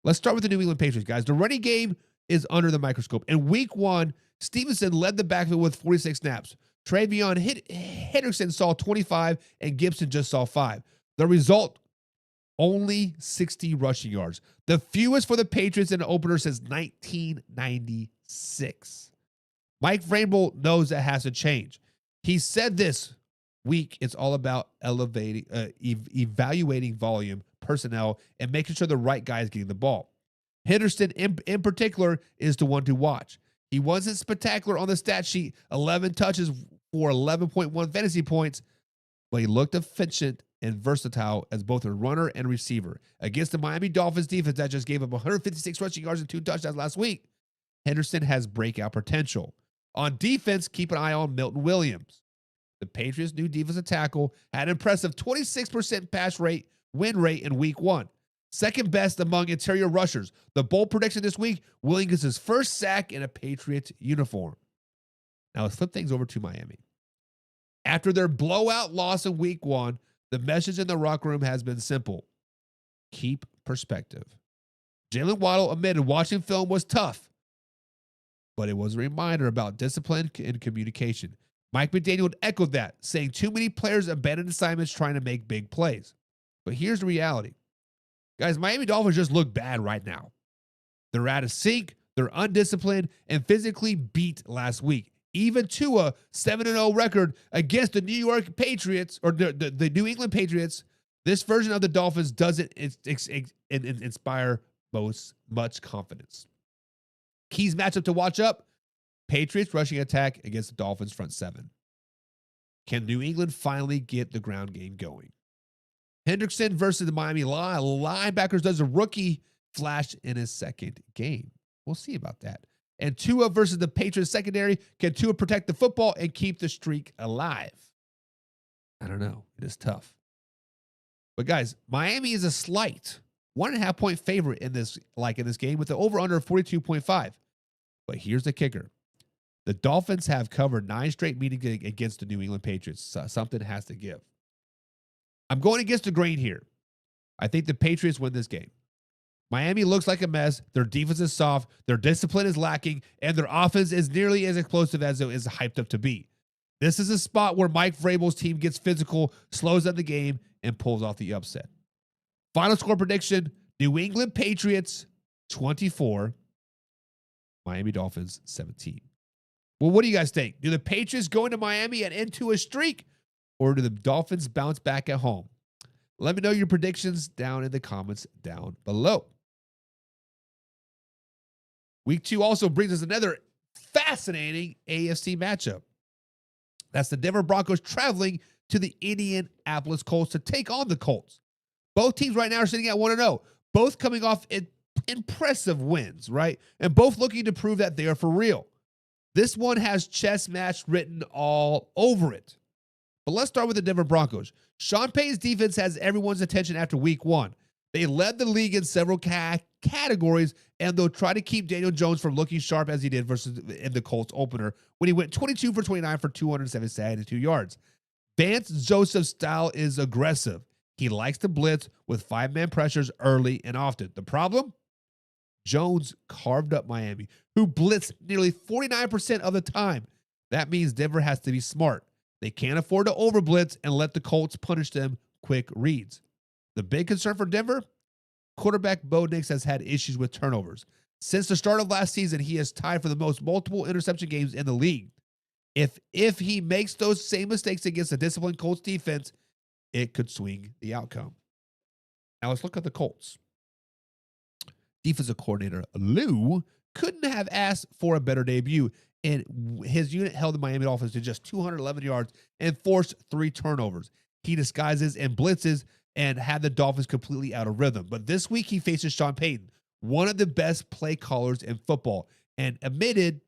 Speaker 1: Let's start with the New England Patriots, guys. The running game is under the microscope. In week 1, Stevenson led the backfield with 46 snaps. Travion Henderson saw 25, and Gibson just saw 5. The result, only 60 rushing yards. The fewest for the Patriots in the opener since 1996. Mike Vrabel knows that has to change. He said this week it's all about evaluating volume, personnel, and making sure the right guy is getting the ball. Henderson, in particular, is the one to watch. He wasn't spectacular on the stat sheet, 11 touches for 11.1 fantasy points, but he looked efficient and versatile as both a runner and receiver. Against the Miami Dolphins defense that just gave up 156 rushing yards and 2 touchdowns last week, Henderson has breakout potential. On defense, keep an eye on Milton Williams. The Patriots' new defensive tackle had an impressive 26% win rate in week 1. Second best among interior rushers. The bold prediction this week, Williams gets his first sack in a Patriots uniform. Now let's flip things over to Miami. After their blowout loss in week 1, the message in the locker room has been simple. Keep perspective. Jalen Waddle admitted watching film was tough, but it was a reminder about discipline and communication. Mike McDaniel echoed that, saying too many players abandoned assignments trying to make big plays. But here's the reality. Guys, Miami Dolphins just look bad right now. They're out of sync, they're undisciplined, and physically beat last week. Even to a 7-0 record against the New York Patriots, or the New England Patriots, this version of the Dolphins doesn't inspire much confidence. Keys matchup to watch up, Patriots rushing attack against the Dolphins front 7. Can New England finally get the ground game going? Henderson versus the Miami linebackers does a rookie flash in his second game. We'll see about that. And Tua versus the Patriots secondary. Can Tua protect the football and keep the streak alive? I don't know. It is tough. But guys, Miami is a slight 1.5 point favorite in this game with the over-under of 42.5. But here's the kicker. The Dolphins have covered 9 straight meetings against the New England Patriots. So something has to give. I'm going against the grain here. I think the Patriots win this game. Miami looks like a mess. Their defense is soft. Their discipline is lacking. And their offense is nearly as explosive as it is hyped up to be. This is a spot where Mike Vrabel's team gets physical, slows down the game, and pulls off the upset. Final score prediction, New England Patriots 24, Miami Dolphins 17. Well, what do you guys think? Do the Patriots go into Miami and into a streak? Or do the Dolphins bounce back at home? Let me know your predictions down in the comments down below. Week 2 also brings us another fascinating AFC matchup. That's the Denver Broncos traveling to the Indianapolis Colts to take on the Colts. Both teams right now are sitting at 1-0. Both coming off impressive wins, right? And both looking to prove that they are for real. This one has chess match written all over it. But let's start with the Denver Broncos. Sean Payton's defense has everyone's attention after week 1. They led the league in several categories, and they'll try to keep Daniel Jones from looking sharp as he did versus in the Colts opener when he went 22 for 29 for 272 yards. Vance Joseph's style is aggressive. He likes to blitz with 5-man pressures early and often. The problem? Jones carved up Miami, who blitzed nearly 49% of the time. That means Denver has to be smart. They can't afford to overblitz and let the Colts punish them quick reads. The big concern for Denver? Quarterback Bo Nix has had issues with turnovers. Since the start of last season, he is tied for the most multiple interception games in the league. If he makes those same mistakes against a disciplined Colts defense, it could swing the outcome. Now let's look at the Colts. Defensive coordinator Lou couldn't have asked for a better debut, and his unit held the Miami Dolphins to just 211 yards and forced 3 turnovers. He disguises and blitzes and had the Dolphins completely out of rhythm. But this week he faces Sean Payton, one of the best play callers in football, and admitted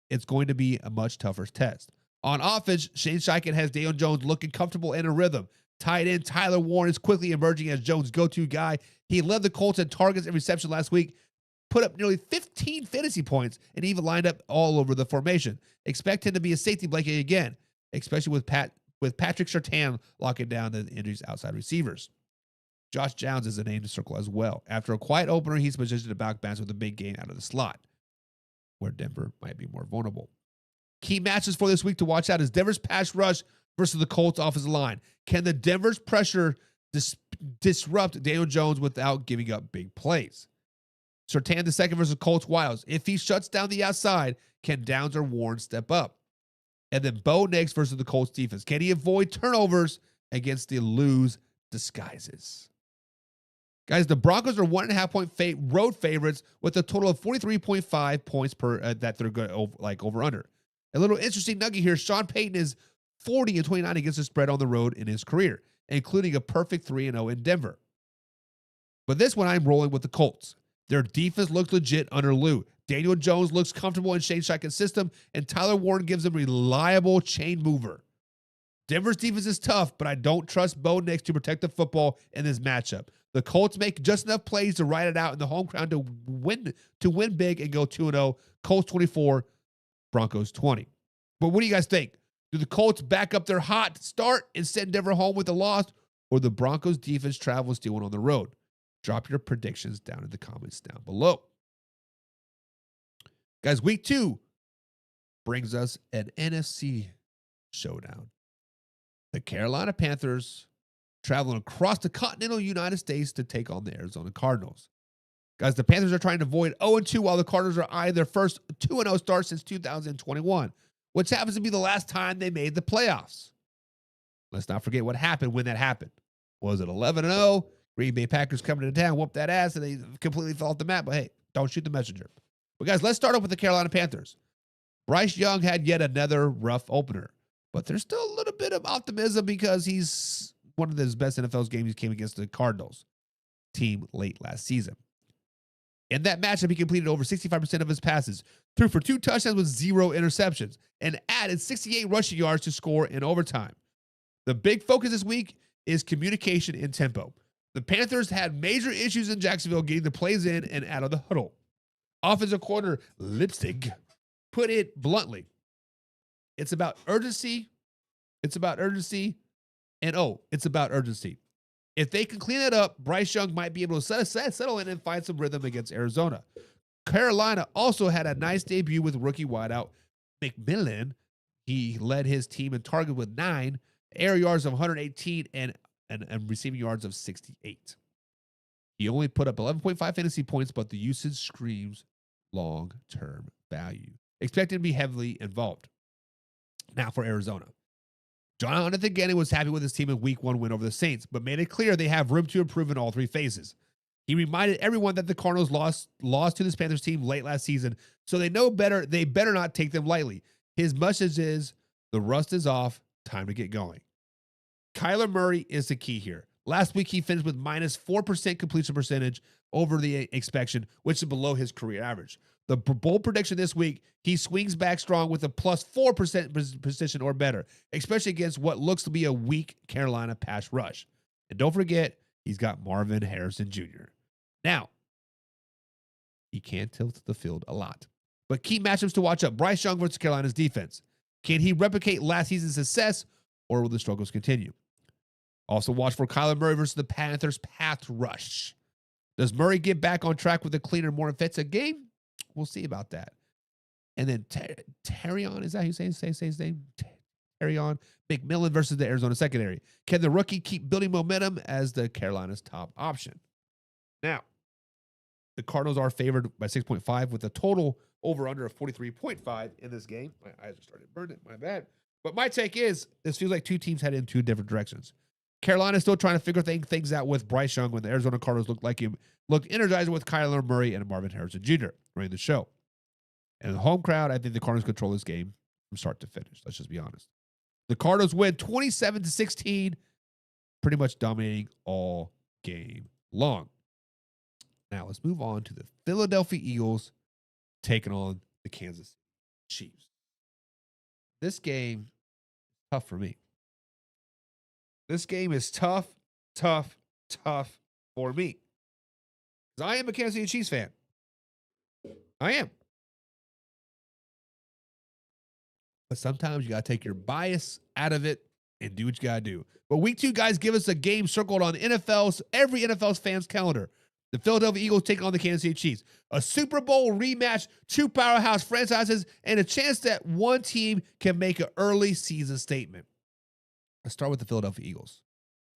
Speaker 1: it's going to be a much tougher test. On offense, Shane Steichen has Daniel Jones looking comfortable in a rhythm. Tight end Tyler Warren is quickly emerging as Jones' go-to guy. He led the Colts in targets and reception last week, put up nearly 15 fantasy points, and even lined up all over the formation. Expect him to be a safety blanket again, especially with Patrick Surtain locking down the injuries outside receivers. Josh Downs is a name to circle as well. After a quiet opener, he's positioned to bounce with a big game out of the slot, where Denver might be more vulnerable. Key matches for this week to watch out is Denver's pass rush versus the Colts offensive line. Can the Denver's pressure disrupt Daniel Jones without giving up big plays? Surtain the second versus Colts wiles. If he shuts down the outside, can Downs or Warren step up? And then Bo Nix versus the Colts defense. Can he avoid turnovers against the Lou's disguises? Guys, the Broncos are 1.5 point road favorites with a total of 43.5 points per that they're going over under. A little interesting nugget here: Sean Payton is 40-29 against the spread on the road in his career, including a perfect 3-0 in Denver. But this one, I'm rolling with the Colts. Their defense looks legit under Lou. Daniel Jones looks comfortable in Shane Steichen's system, and Tyler Warren gives him a reliable chain mover. Denver's defense is tough, but I don't trust Bo Nix to protect the football in this matchup. The Colts make just enough plays to ride it out in the home crowd to win big and go 2-0. Colts 24, Broncos 20. But what do you guys think? Do the Colts back up their hot start and send Denver home with a loss, or the Broncos defense travels stealing on the road? Drop your predictions down in the comments down below. Guys, week 2 brings us an NFC showdown. The Carolina Panthers traveling across the continental United States to take on the Arizona Cardinals. Guys, the Panthers are trying to avoid 0-2 while the Cardinals are eyeing their first 2-0 start since 2021, which happens to be the last time they made the playoffs. Let's not forget what happened when that happened. Was it 11-0? Green Bay Packers coming to town, whooped that ass, and they completely fell off the map. But hey, don't shoot the messenger. But guys, let's start off with the Carolina Panthers. Bryce Young had yet another rough opener, but there's still a little bit of optimism because he's one of his best NFL games. He came against the Cardinals team late last season. In that matchup, he completed over 65% of his passes, threw for 2 touchdowns with 0 interceptions, and added 68 rushing yards to score in overtime. The big focus this week is communication and tempo. The Panthers had major issues in Jacksonville getting the plays in and out of the huddle. Offensive coordinator Lipsig put it bluntly. It's about urgency. It's about urgency. And it's about urgency. If they can clean it up, Bryce Young might be able to settle in and find some rhythm against Arizona. Carolina also had a nice debut with rookie wideout McMillan. He led his team in target with 9, air yards of 118, and receiving yards of 68. He only put up 11.5 fantasy points, but the usage screams long-term value. Expected to be heavily involved. Now for Arizona. Jonathan Gannon was happy with his team in week 1 win over the Saints, but made it clear they have room to improve in all 3 phases. He reminded everyone that the Cardinals lost to this Panthers team late last season, so they know better. They better not take them lightly. His message is, the rust is off, time to get going. Kyler Murray is the key here. Last week, he finished with -4% completion percentage over the expectation, which is below his career average. The bold prediction this week, he swings back strong with a +4% position or better, especially against what looks to be a weak Carolina pass rush. And don't forget, he's got Marvin Harrison Jr. Now, he can tilt the field a lot. But key matchups to watch up: Bryce Young versus Carolina's defense. Can he replicate last season's success, or will the struggles continue? Also watch for Kyler Murray versus the Panthers' pass rush. Does Murray get back on track with a cleaner, more offensive game? We'll see about that. And then Terrion, is that how you say his name? Terrion McMillan versus the Arizona secondary. Can the rookie keep building momentum as the Carolina's top option? Now, the Cardinals are favored by 6.5 with a total over-under of 43.5 in this game. My eyes are starting to burn it. My bad. But my take is this feels like two teams headed in two different directions. Carolina is still trying to figure things out with Bryce Young when the Arizona Cardinals looked energizing with Kyler Murray and Marvin Harrison Jr. running the show. And the home crowd, I think the Cardinals control this game from start to finish. Let's just be honest. The Cardinals win 27-16, pretty much dominating all game long. Now let's move on to the Philadelphia Eagles taking on the Kansas Chiefs. This game is tough for me. This game is tough for me. Because I am a Kansas City Chiefs fan. I am. But sometimes you got to take your bias out of it and do what you got to do. But week 2, guys, give us a game circled on every NFL's fans calendar. The Philadelphia Eagles take on the Kansas City Chiefs. A Super Bowl rematch, two powerhouse franchises, and a chance that one team can make an early season statement. Let's start with the Philadelphia Eagles.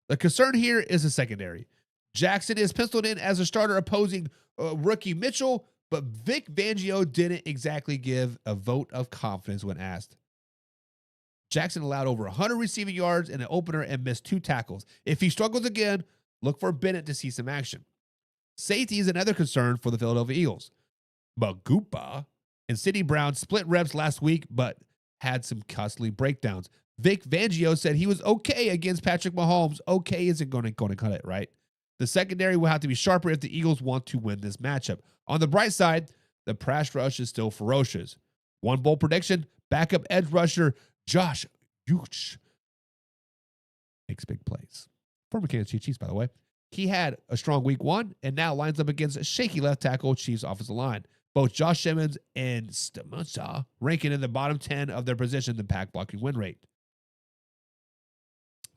Speaker 1: The concern here is the secondary. Jackson is penciled in as a starter opposing rookie Mitchell, but Vic Fangio didn't exactly give a vote of confidence when asked. Jackson allowed over 100 receiving yards in an opener and missed 2 tackles. If he struggles again, look for Bennett to see some action. Safety is another concern for the Philadelphia Eagles. Magupa and Sidney Brown split reps last week, but had some costly breakdowns. Vic Fangio said he was okay against Patrick Mahomes. Okay isn't going to cut it, right? The secondary will have to be sharper if the Eagles want to win this matchup. On the bright side, the pass rush is still ferocious. One bold prediction: backup edge rusher Josh Uch makes big plays. Former Kansas City Chiefs, by the way. He had a strong week 1 and now lines up against a shaky left tackle Chiefs offensive line. Both Josh Simmons and Stamusa ranking in the bottom 10 of their position in pack blocking win rate.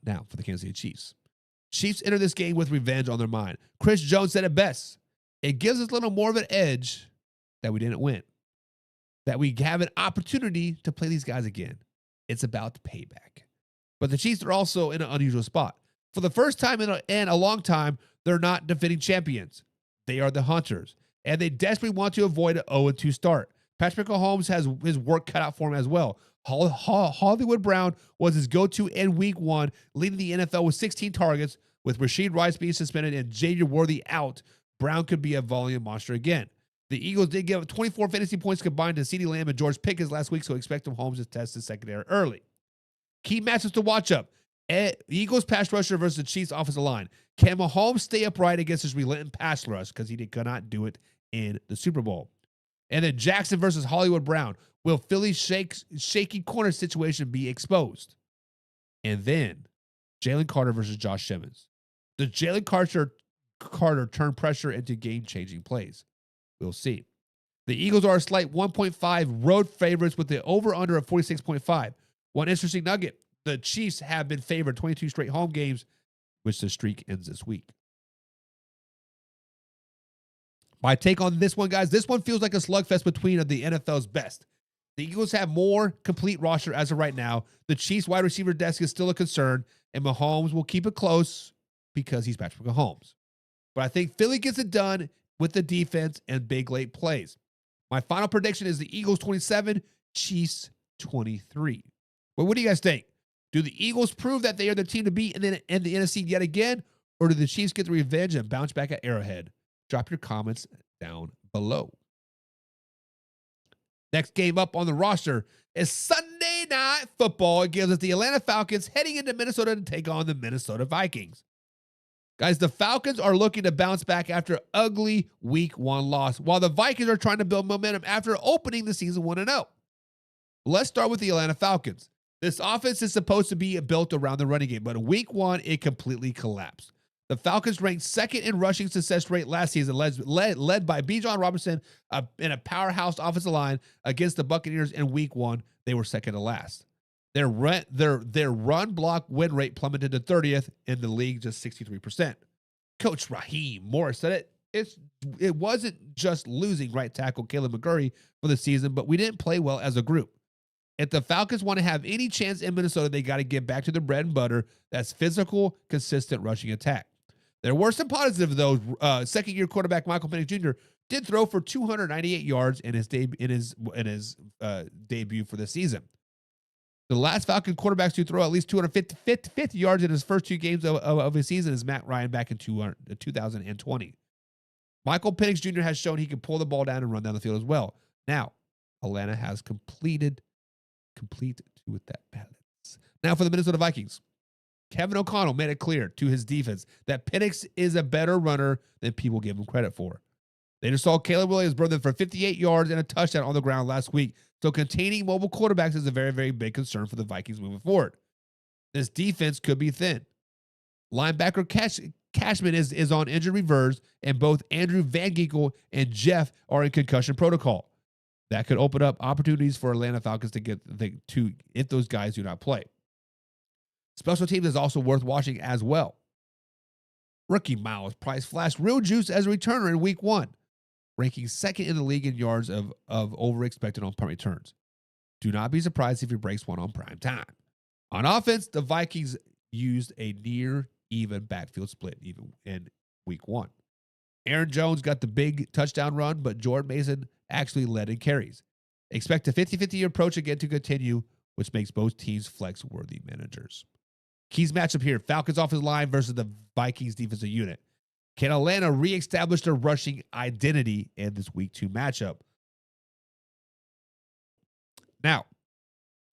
Speaker 1: Now for the Kansas City Chiefs. Chiefs enter this game with revenge on their mind. Chris Jones said it best. It gives us a little more of an edge that we didn't win. That we have an opportunity to play these guys again. It's about the payback. But the Chiefs are also in an unusual spot. For the first time in a long time, they're not defending champions. They are the hunters. And they desperately want to avoid an 0-2 start. Patrick Mahomes has his work cut out for him as well. Hollywood Brown was his go-to in week 1, leading the NFL with 16 targets. With Rashid Rice being suspended and J.J. Worthy out, Brown could be a volume monster again. The Eagles did give up 24 fantasy points combined to CeeDee Lamb and George Pickens last week, so expect Mahomes to test the secondary early. Key matchups to watch up: Eagles pass rusher versus the Chiefs offensive line. Can Mahomes stay upright against his relentless pass rush? Because he could not do it in the Super Bowl. And then Jackson versus Hollywood Brown. Will Philly's shaky corner situation be exposed? And then Jalen Carter versus Josh Simmons. Does Jalen Carter turn pressure into game-changing plays? We'll see. The Eagles are a slight 1.5 road favorites with the over-under of 46.5. One interesting nugget: the Chiefs have been favored 22 straight home games, which the streak ends this week. My take on this one, guys, this one feels like a slugfest between the NFL's best. The Eagles have more complete roster as of right now. The Chiefs' wide receiver desk is still a concern, and Mahomes will keep it close because he's Patrick Mahomes. But I think Philly gets it done with the defense and big late plays. My final prediction is the Eagles 27, Chiefs 23. But what do you guys think? Do the Eagles prove that they are the team to beat in the NFC yet again, or do the Chiefs get the revenge and bounce back at Arrowhead? Drop your comments down below. Next game up on the roster is Sunday Night Football. It gives us the Atlanta Falcons heading into Minnesota to take on the Minnesota Vikings. Guys, the Falcons are looking to bounce back after ugly week 1 loss, while the Vikings are trying to build momentum after opening the season 1-0. Let's start with the Atlanta Falcons. This offense is supposed to be built around the running game, but in week 1, it completely collapsed. The Falcons ranked second in rushing success rate last season, led by Bijan Robinson in a powerhouse offensive line against the Buccaneers in week 1. They were second to last. Their run block win rate plummeted to 30th in the league, just 63%. Coach Raheem Morris said it wasn't just losing right tackle Caleb McGurry for the season, but we didn't play well as a group. If the Falcons want to have any chance in Minnesota, they got to get back to the bread and butter. That's physical, consistent rushing attack. There were some positives, though. Second-year quarterback Michael Penix Jr. did throw for 298 yards in his debut for the season. The last Falcon quarterbacks to throw at least 250 yards in his first 2 games of his season is Matt Ryan back in 2020. Michael Penix Jr. has shown he can pull the ball down and run down the field as well. Now, Atlanta has complete with that balance. Now for the Minnesota Vikings. Kevin O'Connell made it clear to his defense that Penix is a better runner than people give him credit for. They just saw Caleb Williams burn them for 58 yards and a touchdown on the ground last week, so containing mobile quarterbacks is a very, very big concern for the Vikings moving forward. This defense could be thin. Linebacker Cashman is on injured reserve, and both Andrew Van Ginkel and Jeff are in concussion protocol. That could open up opportunities for Atlanta Falcons to get if those guys do not play. Special teams is also worth watching as well. Rookie Miles Price flashed real juice as a returner in week 1, ranking second in the league in yards of over expected on punt returns. Do not be surprised if he breaks one on prime time. On offense, the Vikings used a near even backfield split even in week 1. Aaron Jones got the big touchdown run, but Jordan Mason actually led in carries. Expect a 50-50 approach again to continue, which makes both teams flex-worthy managers. Keys matchup here, Falcons offensive line versus the Vikings defensive unit. Can Atlanta reestablish their rushing identity in this week 2 matchup? Now,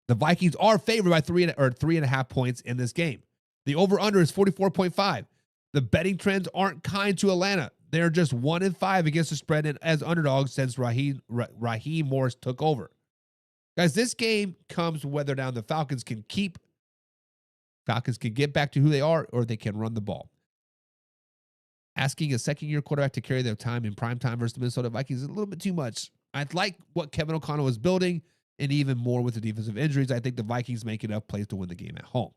Speaker 1: the Vikings are favored by 3.5 points in this game. The over-under is 44.5. The betting trends aren't kind to Atlanta. They're just 1-5 against the spread and as underdogs since Raheem Morris took over. Guys, this game comes whether down the Falcons can get back to who they are or they can run the ball. Asking a second-year quarterback to carry their time in prime time versus the Minnesota Vikings is a little bit too much. I like what Kevin O'Connell is building, and even more with the defensive injuries. I think the Vikings make enough plays to win the game at home.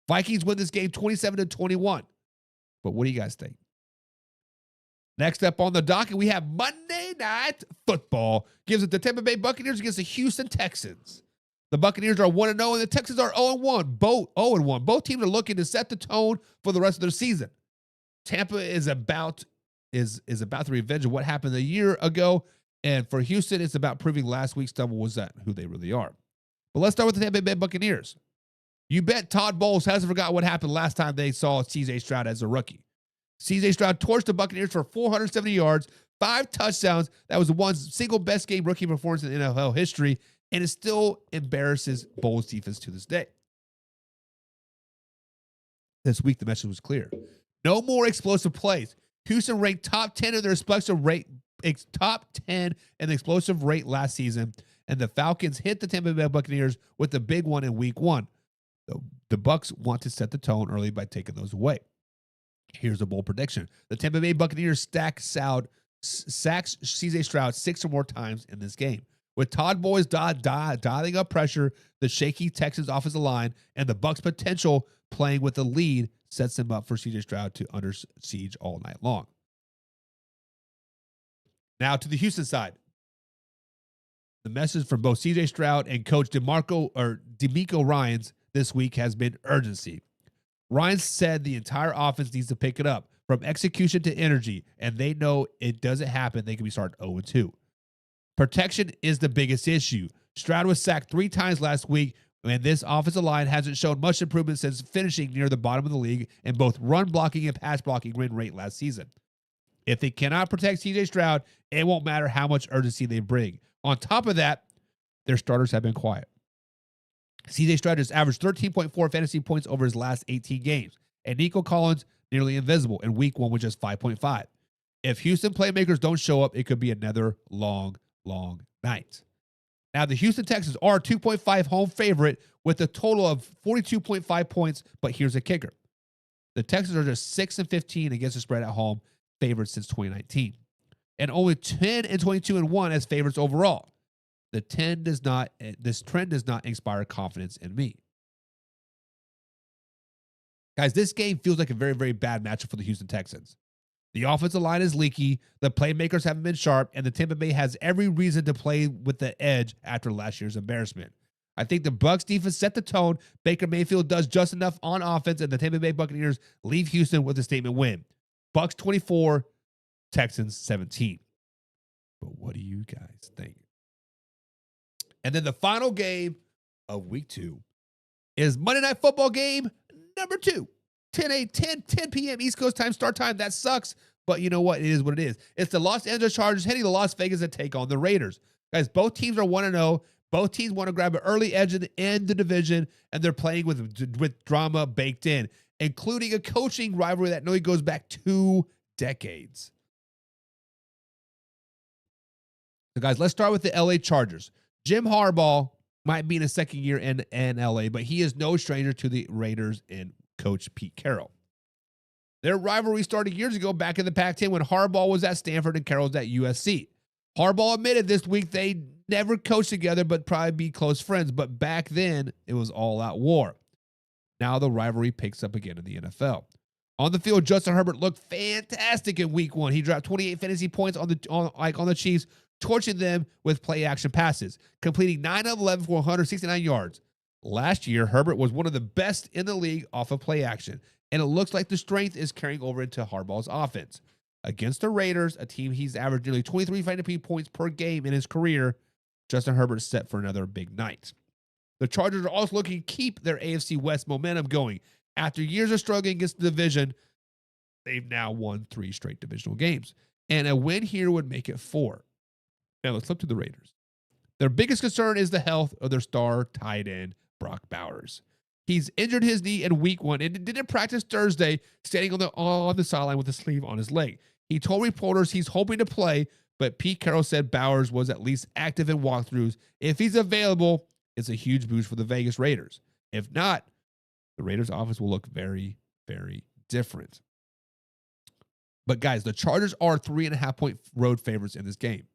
Speaker 1: Vikings win this game 27-21. But what do you guys think? Next up on the docket, we have Monday Night Football. Gives it the Tampa Bay Buccaneers against the Houston Texans. The Buccaneers are 1-0, and the Texans are 0-1. Both 0-1. Both teams are looking to set the tone for the rest of their season. Tampa is about the revenge of what happened a year ago, and for Houston, it's about proving last week's stumble was that who they really are. But let's start with the Tampa Bay Buccaneers. You bet Todd Bowles hasn't forgot what happened last time they saw C.J. Stroud as a rookie. C.J. Stroud torched the Buccaneers for 470 yards, 5 touchdowns. That was the one single best game rookie performance in NFL history, and it still embarrasses Bowles' defense to this day. This week, the message was clear. No more explosive plays. Houston ranked top 10 in their explosive rate last season, and the Falcons hit the Tampa Bay Buccaneers with the big one in week 1. The Bucs want to set the tone early by taking those away. Here's a bold prediction. The Tampa Bay Buccaneers sacks C.J. Stroud 6 or more times in this game. With Todd Bowles dialing up pressure, the shaky Texans offensive line, and the Bucs' potential playing with the lead sets them up for C.J. Stroud to under siege all night long. Now to the Houston side. The message from both C.J. Stroud and Coach DeMeco Ryans this week has been urgency. Ryan said the entire offense needs to pick it up from execution to energy, and they know it doesn't happen. They can be starting 0-2. Protection is the biggest issue. Stroud was sacked 3 times last week, and this offensive line hasn't shown much improvement since finishing near the bottom of the league in both run blocking and pass blocking win rate last season. If they cannot protect C.J. Stroud, it won't matter how much urgency they bring. On top of that, their starters have been quiet. C.J. Stroud has averaged 13.4 fantasy points over his last 18 games, and Nico Collins nearly invisible, and week 1 was just 5.5. If Houston playmakers don't show up, it could be another long, long night. Now, the Houston Texans are 2.5 home favorite with a total of 42.5 points, but here's a kicker. The Texans are just 6-15 against the spread at home, favorites since 2019, and only 10-22-1 as favorites overall. This trend does not inspire confidence in me. Guys, this game feels like a very, very bad matchup for the Houston Texans. The offensive line is leaky, the playmakers haven't been sharp, and the Tampa Bay has every reason to play with the edge after last year's embarrassment. I think the Bucs defense set the tone. Baker Mayfield does just enough on offense, and the Tampa Bay Buccaneers leave Houston with a statement win. Bucs 24, Texans 17. But what do you guys think? And then the final game of week 2 is Monday Night Football game number 2. 10 p.m. East Coast time, start time. That sucks, but you know what? It is what it is. It's the Los Angeles Chargers heading to Las Vegas to take on the Raiders. Guys, both teams are 1-0. Both teams want to grab an early edge in the division, and they're playing with drama baked in, including a coaching rivalry that nearly goes back 2 decades. So, guys, let's start with the LA Chargers. Jim Harbaugh might be in his second year in LA, but he is no stranger to the Raiders and Coach Pete Carroll. Their rivalry started years ago back in the Pac-10 when Harbaugh was at Stanford and Carroll was at USC. Harbaugh admitted this week they never coached together, but probably be close friends. But back then, it was all-out war. Now the rivalry picks up again in the NFL. On the field, Justin Herbert looked fantastic in week 1. He dropped 28 fantasy points on the Chiefs, torching them with play-action passes, completing 9 of 11 for 169 yards. Last year, Herbert was one of the best in the league off of play action, and it looks like the strength is carrying over into Harbaugh's offense. Against the Raiders, a team he's averaged nearly 23 fantasy points per game in his career, Justin Herbert is set for another big night. The Chargers are also looking to keep their AFC West momentum going. After years of struggling against the division, they've now won 3 straight divisional games, and a win here would make it 4. Now let's flip to the Raiders. Their biggest concern is the health of their star tight end, Brock Bowers. He's injured his knee in week 1 and didn't practice Thursday, standing on the sideline with a sleeve on his leg. He told reporters he's hoping to play, but Pete Carroll said Bowers was at least active in walkthroughs. If he's available, it's a huge boost for the Vegas Raiders. If not, the Raiders' offense will look very, very different. But guys, the Chargers are 3.5-point road favorites in this game.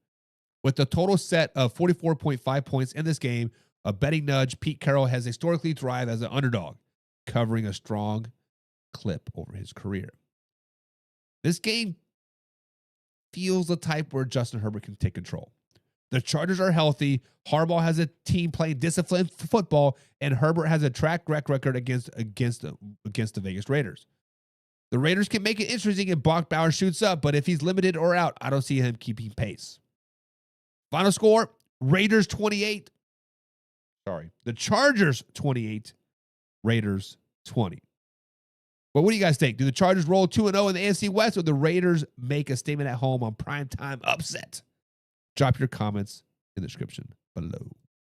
Speaker 1: With the total set of 44.5 points in this game, a betting nudge, Pete Carroll has historically thrived as an underdog, covering a strong clip over his career. This game feels the type where Justin Herbert can take control. The Chargers are healthy. Harbaugh has a team playing disciplined football, and Herbert has a track record against the Vegas Raiders. The Raiders can make it interesting if Brock Bowers shoots up, but if he's limited or out, I don't see him keeping pace. Final score, Raiders 28. The Chargers 28, Raiders 20. But what do you guys think? Do the Chargers roll 2-0 in the AFC West, or the Raiders make a statement at home on primetime upset? Drop your comments in the description below.